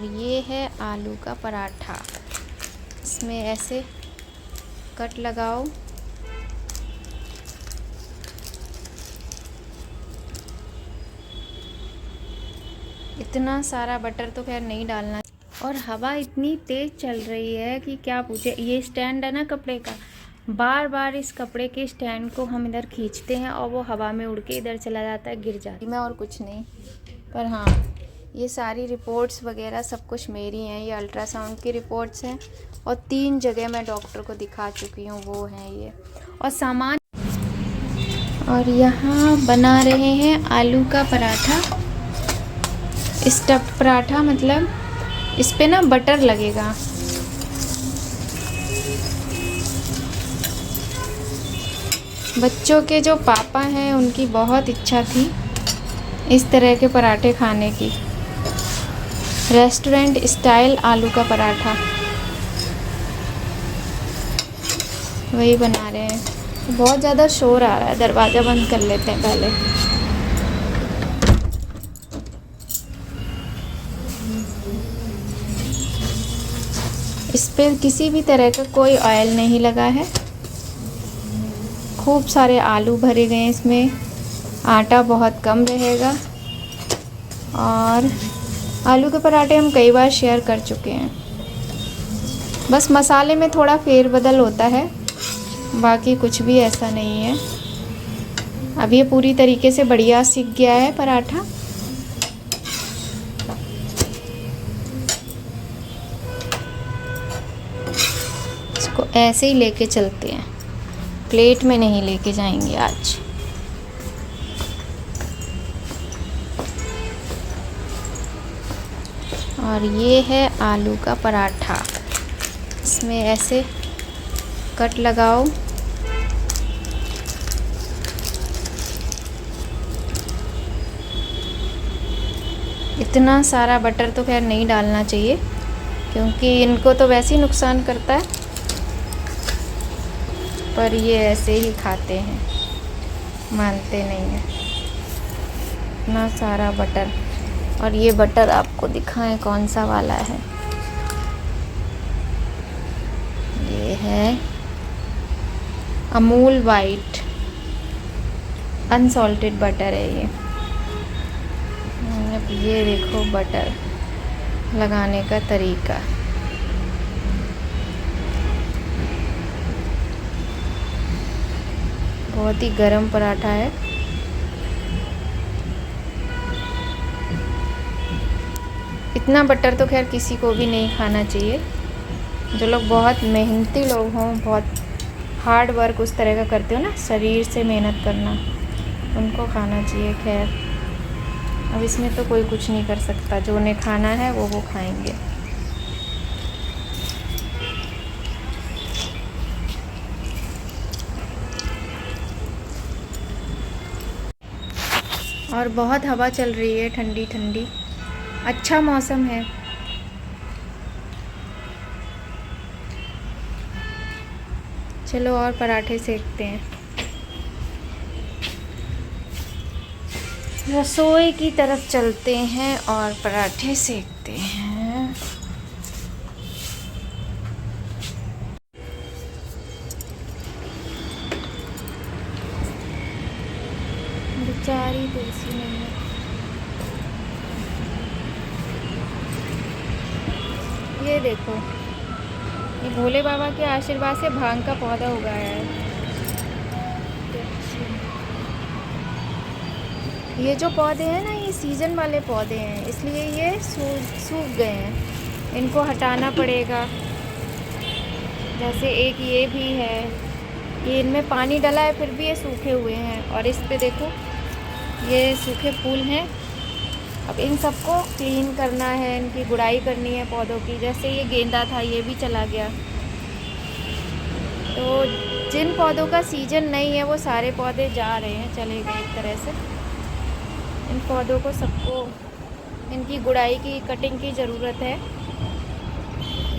और ये है आलू का पराठा। इसमें ऐसे कट लगाओ, इतना सारा बटर तो खैर नहीं डालना। और हवा इतनी तेज़ चल रही है कि क्या पूछे। ये स्टैंड है ना कपड़े का, बार बार इस कपड़े के स्टैंड को हम इधर खींचते हैं और वो हवा में उड़ के इधर चला जाता है, गिर जाती मैं और कुछ नहीं। पर हाँ, ये सारी रिपोर्ट्स वगैरह सब कुछ मेरी हैं। ये अल्ट्रासाउंड की रिपोर्ट्स हैं और 3 जगह मैं डॉक्टर को दिखा चुकी हूँ, वो हैं ये। और सामान, और यहाँ बना रहे हैं आलू का पराठा, स्टफ्ड पराठा, मतलब इस पे ना बटर लगेगा। बच्चों के जो पापा हैं उनकी बहुत इच्छा थी इस तरह के पराठे खाने की। रेस्टोरेंट स्टाइल आलू का पराठा वही बना रहे हैं। बहुत ज़्यादा शोर आ रहा है, दरवाज़ा बंद कर लेते हैं पहले। इस पर किसी भी तरह का कोई ऑयल नहीं लगा है। खूब सारे आलू भरे गए हैं इसमें, आटा बहुत कम रहेगा। और आलू के पराठे हम कई बार शेयर कर चुके हैं, बस मसाले में थोड़ा फेरबदल होता है, बाकी कुछ भी ऐसा नहीं है। अब ये पूरी तरीके से बढ़िया सिक गया है पराठा। इसको ऐसे ही लेके चलते हैं, प्लेट में नहीं लेके जाएंगे आज। और ये है आलू का पराठा। इसमें ऐसे कट लगाओ, इतना सारा बटर तो खैर नहीं डालना चाहिए क्योंकि इनको तो वैसे ही नुकसान करता है, पर ये ऐसे ही खाते हैं, मानते नहीं हैं। इतना सारा बटर, और ये बटर आपको दिखाएं कौन सा वाला है। ये है अमूल वाइट अनसॉल्टेड बटर है ये। अब ये देखो बटर लगाने का तरीका। बहुत ही गरम पराठा है। इतना बटर तो खैर किसी को भी नहीं खाना चाहिए। जो लोग बहुत मेहनती लोग हों, बहुत हार्ड वर्क उस तरह का करते हो ना, शरीर से मेहनत करना, उनको खाना चाहिए। खैर अब इसमें तो कोई कुछ नहीं कर सकता, जो उन्हें खाना है वो खाएंगे। और बहुत हवा चल रही है, ठंडी ठंडी, अच्छा मौसम है। चलो और पराठे सेकते हैं। रसोई की तरफ चलते हैं और पराठे सेकते हैं। बेचारी तुलसी नहीं है। ये देखो, ये भोले बाबा के आशीर्वाद से भांग का पौधा उगाया है। ये जो पौधे हैं ना, ये सीजन वाले पौधे हैं, इसलिए ये सूख गए हैं, इनको हटाना पड़ेगा। जैसे एक ये भी है, ये इनमें पानी डला है फिर भी ये सूखे हुए हैं। और इस पे देखो, ये सूखे फूल हैं। अब इन सबको क्लीन करना है, इनकी गुड़ाई करनी है पौधों की। जैसे ये गेंदा था, ये भी चला गया। तो जिन पौधों का सीजन नहीं है वो सारे पौधे जा रहे हैं, चले गए एक तरह से। इन पौधों को सबको इनकी गुड़ाई की, कटिंग की ज़रूरत है।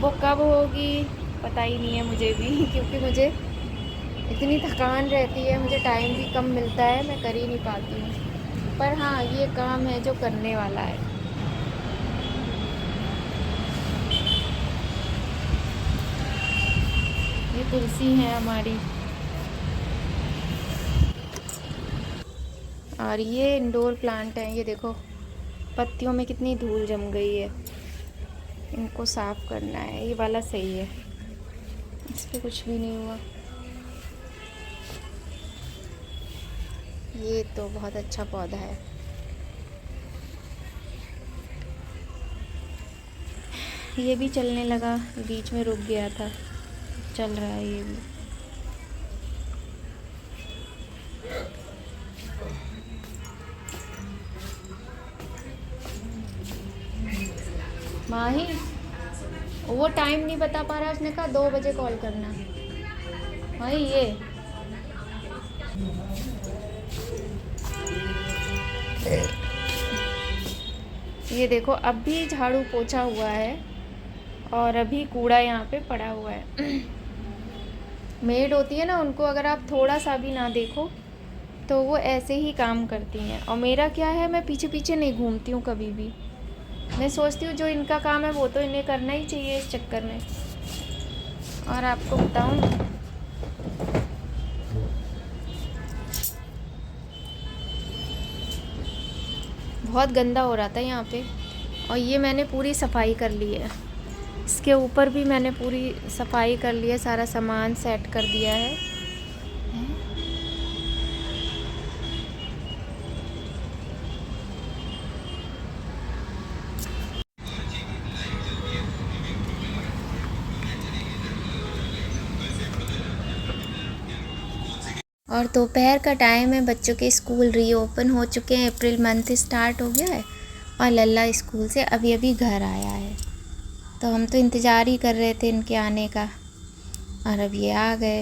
वो कब होगी पता ही नहीं है मुझे भी, क्योंकि मुझे इतनी थकान रहती है, मुझे टाइम भी कम मिलता है, मैं कर ही नहीं पाती हूँ। पर हाँ, ये काम है जो करने वाला है। तुलसी है हमारी। और ये इंडोर प्लांट है, ये देखो पत्तियों में कितनी धूल जम गई है, इनको साफ़ करना है। ये वाला सही है, इस पर कुछ भी नहीं हुआ। ये तो बहुत अच्छा पौधा है। ये भी चलने लगा, बीच में रुक गया था, चल रहा है ये भी। माही वो टाइम नहीं बता पा रहा, उसने कहा 2 बजे कॉल करना। भाई ये देखो अब भी झाड़ू पोछा हुआ है और अभी कूड़ा यहाँ पे पड़ा हुआ है। मेड होती है ना, उनको अगर आप थोड़ा सा भी ना देखो तो वो ऐसे ही काम करती हैं। और मेरा क्या है, मैं पीछे पीछे नहीं घूमती हूँ कभी भी। मैं सोचती हूँ जो इनका काम है वो तो इन्हें करना ही चाहिए इस चक्कर में। और आपको बताऊँ, बहुत गंदा हो रहा था यहाँ पे, और ये मैंने पूरी सफाई कर ली है। इसके ऊपर भी मैंने पूरी सफाई कर ली है, सारा सामान सेट कर दिया है। और दोपहर का टाइम है, बच्चों के स्कूल रीओपन हो चुके हैं, अप्रैल मंथ स्टार्ट हो गया है। और लल्ला स्कूल से अभी अभी घर आया है, तो हम तो इंतज़ार ही कर रहे थे इनके आने का, और अब ये आ गए।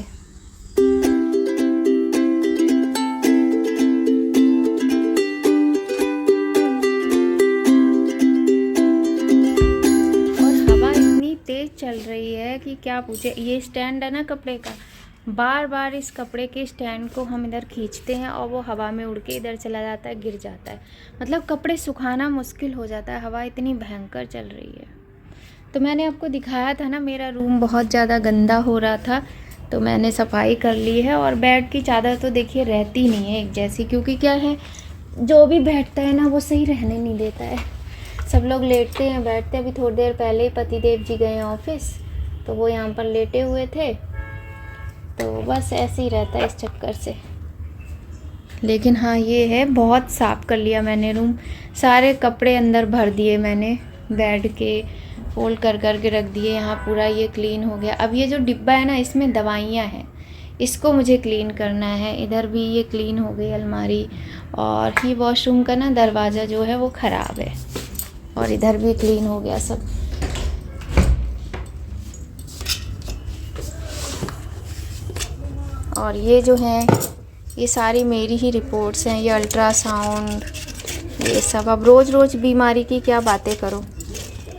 और हवा इतनी तेज़ चल रही है कि क्या पूछे। ये स्टैंड है ना कपड़े का, बार बार इस कपड़े के स्टैंड को हम इधर खींचते हैं और वो हवा में उड़ के इधर चला जाता है, गिर जाता है। मतलब कपड़े सुखाना मुश्किल हो जाता है, हवा इतनी भयंकर चल रही है। तो मैंने आपको दिखाया था ना, मेरा रूम बहुत ज़्यादा गंदा हो रहा था, तो मैंने सफाई कर ली है। और बेड की चादर तो देखिए रहती नहीं है एक जैसी, क्योंकि क्या है, जो भी बैठता है ना वो सही रहने नहीं देता है। सब लोग लेटते हैं बैठते हैं। अभी थोड़ी देर पहले ही पतिदेव जी गए ऑफिस, तो वो यहाँ पर लेटे हुए थे, तो बस ऐसे ही रहता है इस चक्कर से। लेकिन हाँ ये है, बहुत साफ़ कर लिया मैंने रूम, सारे कपड़े अंदर भर दिए मैंने, बेड के फोल्ड कर कर के रख दिए। यहाँ पूरा ये क्लीन हो गया। अब ये जो डिब्बा है ना, इसमें दवाइयाँ हैं, इसको मुझे क्लीन करना है। इधर भी ये क्लीन हो गई अलमारी, और ये वॉशरूम का ना दरवाज़ा जो है वो ख़राब है, और इधर भी क्लीन हो गया सब। और ये जो हैं, ये सारी मेरी ही रिपोर्ट्स हैं, ये अल्ट्रासाउंड, ये सब। अब रोज़ रोज़ बीमारी की क्या बातें करो,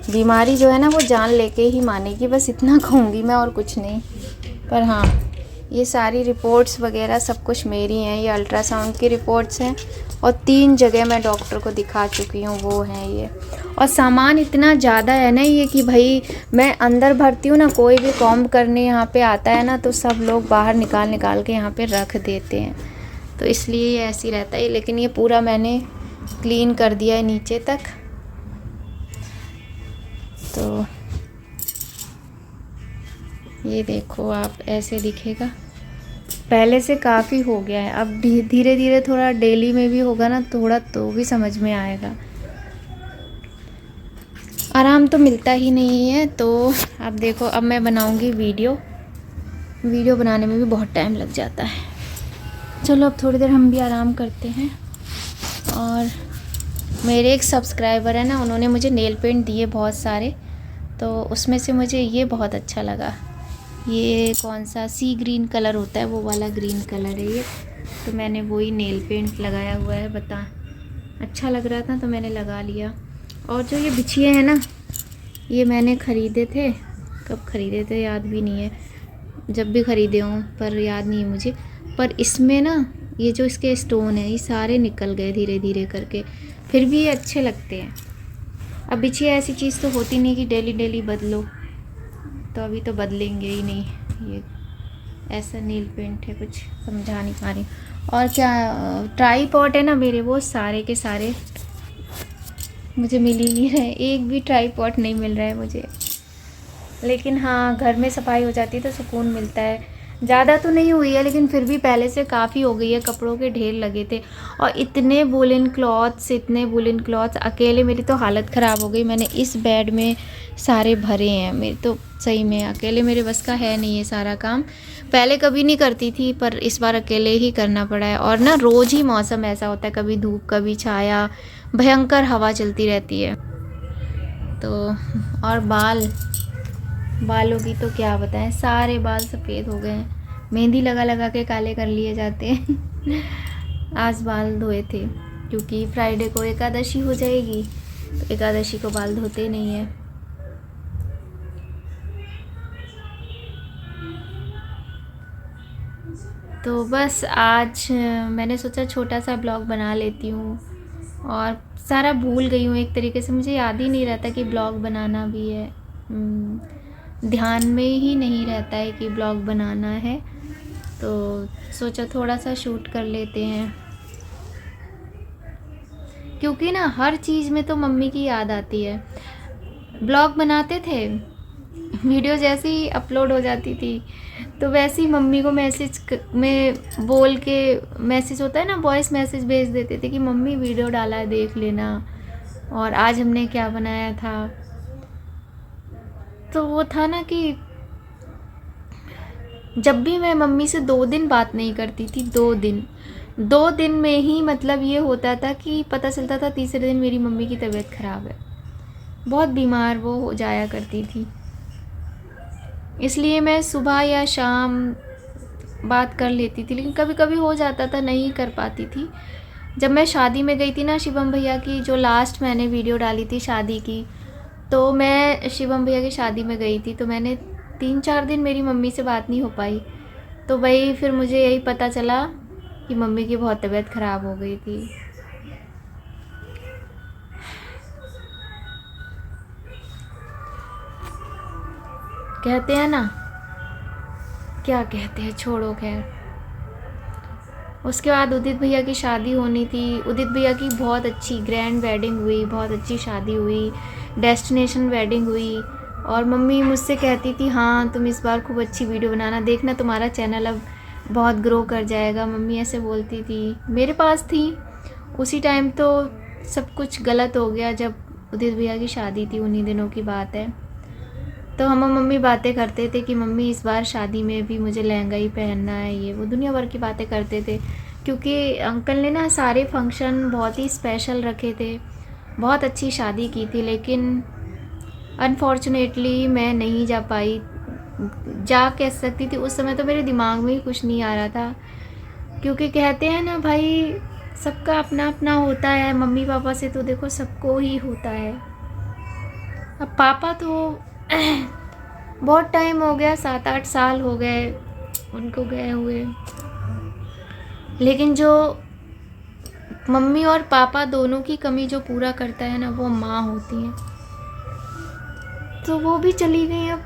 बीमारी जो है ना वो जान लेके ही मानेगी, बस इतना कहूँगी मैं, और कुछ नहीं। पर हाँ, ये सारी रिपोर्ट्स वगैरह सब कुछ मेरी हैं। ये अल्ट्रासाउंड की रिपोर्ट्स हैं, और 3 जगह मैं डॉक्टर को दिखा चुकी हूँ, वो हैं ये। और सामान इतना ज़्यादा है ना ये, कि भाई मैं अंदर भरती हूँ ना, कोई भी कॉम्ब करने यहाँ पे आता है ना, तो सब लोग बाहर निकाल निकाल के यहाँ पे रख देते हैं, तो इसलिए ये ऐसे ही रहता है। लेकिन ये पूरा मैंने क्लीन कर दिया है नीचे तक। तो ये देखो आप, ऐसे दिखेगा, पहले से काफ़ी हो गया है। अब धीरे धीरे थोड़ा डेली में भी होगा ना थोड़ा, तो भी समझ में आएगा। आराम तो मिलता ही नहीं है। तो अब देखो, अब मैं बनाऊंगी वीडियो बनाने में भी बहुत टाइम लग जाता है। चलो अब थोड़ी देर हम भी आराम करते हैं। और मेरे एक सब्सक्राइबर है ना, उन्होंने मुझे नेल पेंट दिए बहुत सारे, तो उसमें से मुझे ये बहुत अच्छा लगा। ये कौन सा सी ग्रीन कलर होता है, वो वाला ग्रीन कलर है ये, तो मैंने वही नेल पेंट लगाया हुआ है। बता, अच्छा लग रहा था तो मैंने लगा लिया। और जो ये बिछिए हैं ना, ये मैंने ख़रीदे थे, कब ख़रीदे थे याद भी नहीं है, जब भी ख़रीदे हों, पर याद नहीं है मुझे। पर इसमें ना ये जो इसके स्टोन है, ये सारे निकल गए धीरे धीरे करके, फिर भी ये अच्छे लगते हैं। अब बिछिए ऐसी चीज़ तो होती नहीं कि डेली डेली बदलो, तो अभी तो बदलेंगे ही नहीं। ये ऐसा नील पेंट है, कुछ समझा नहीं पा रही। और क्या ट्राईपॉड है ना मेरे, वो सारे के सारे मुझे मिल ही नहीं रहे, एक भी ट्राईपॉड नहीं मिल रहा है मुझे। लेकिन हाँ, घर में सफाई हो जाती है तो सुकून मिलता है। ज़्यादा तो नहीं हुई है लेकिन फिर भी पहले से काफ़ी हो गई है, कपड़ों के ढेर लगे थे। और इतने वुलन क्लॉथ्स अकेले मेरी तो हालत ख़राब हो गई। मैंने इस बेड में सारे भरे हैं, मेरे तो सही में अकेले मेरे बस का है नहीं ये सारा काम। पहले कभी नहीं करती थी पर इस बार अकेले ही करना पड़ा है। और ना रोज़ ही मौसम ऐसा होता है, कभी धूप कभी छाया, भयंकर हवा चलती रहती है। तो और बालों की तो क्या बताएं, सारे बाल सफ़ेद हो गए हैं, मेहंदी लगा लगा के काले कर लिए जाते हैं। आज बाल धोए थे क्योंकि फ्राइडे को एकादशी हो जाएगी, तो एकादशी को बाल धोते नहीं है। तो बस आज मैंने सोचा छोटा सा ब्लॉग बना लेती हूँ, और सारा भूल गई हूँ एक तरीके से, मुझे याद ही नहीं रहता कि ब्लॉग बनाना भी है। ध्यान में ही नहीं रहता है कि ब्लॉग बनाना है, तो सोचा थोड़ा सा शूट कर लेते हैं। क्योंकि ना हर चीज़ में तो मम्मी की याद आती है। ब्लॉग बनाते थे, वीडियो जैसे ही अपलोड हो जाती थी तो वैसे ही मम्मी को मैसेज में बोल के, मैसेज होता है ना, वॉइस मैसेज भेज देते थे कि मम्मी वीडियो डाला है देख लेना, और आज हमने क्या बनाया था। तो वो था ना कि जब भी मैं मम्मी से 2 दिन बात नहीं करती थी, 2 दिन में ही मतलब ये होता था कि पता चलता था तीसरे दिन मेरी मम्मी की तबीयत ख़राब है, बहुत बीमार वो हो जाया करती थी। इसलिए मैं सुबह या शाम बात कर लेती थी, लेकिन कभी कभी हो जाता था नहीं कर पाती थी। जब मैं शादी में गई थी ना शिवम भैया की, जो लास्ट मैंने वीडियो डाली थी शादी की, तो मैं शिवम भैया की शादी में गई थी, तो मैंने 3-4 दिन मेरी मम्मी से बात नहीं हो पाई। तो वही फिर मुझे यही पता चला कि मम्मी की बहुत तबीयत ख़राब हो गई थी। कहते हैं ना, क्या कहते हैं, छोड़ो खैर। उसके बाद उदित भैया की शादी होनी थी। उदित भैया की बहुत अच्छी ग्रैंड वेडिंग हुई, बहुत अच्छी शादी हुई, डेस्टिनेशन वेडिंग हुई। और मम्मी मुझसे कहती थी हाँ तुम इस बार खूब अच्छी वीडियो बनाना, देखना तुम्हारा चैनल अब बहुत ग्रो कर जाएगा। मम्मी ऐसे बोलती थी, मेरे पास थी उसी टाइम। तो सब कुछ गलत हो गया जब उदित भैया की शादी थी, उन्हीं दिनों की बात है। तो हम मम्मी बातें करते थे कि मम्मी इस बार शादी में भी मुझे लहंगा ही पहनना है, ये वो दुनिया भर की बातें करते थे। क्योंकि अंकल ने ना सारे फंक्शन बहुत ही स्पेशल रखे थे, बहुत अच्छी शादी की थी, लेकिन अनफॉर्चुनेटली मैं नहीं जा पाई। जा कह सकती थी, उस समय तो मेरे दिमाग में ही कुछ नहीं आ रहा था। क्योंकि कहते हैं ना भाई, सबका अपना अपना होता है। मम्मी पापा से तो देखो सबको ही होता है। अब पापा तो बहुत टाइम हो गया, 7-8 साल हो गए उनको गए हुए, लेकिन जो मम्मी और पापा दोनों की कमी जो पूरा करता है ना, वो माँ होती है। तो वो भी चली गई। अब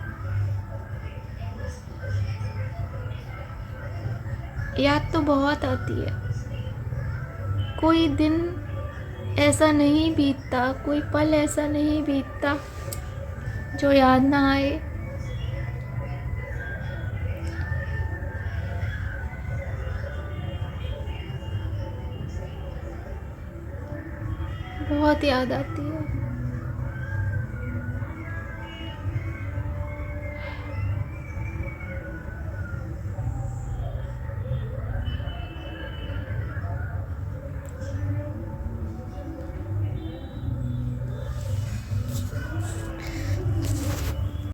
याद तो बहुत आती है, कोई दिन ऐसा नहीं बीतता, कोई पल ऐसा नहीं बीतता जो याद ना आए। बहुत याद आती है।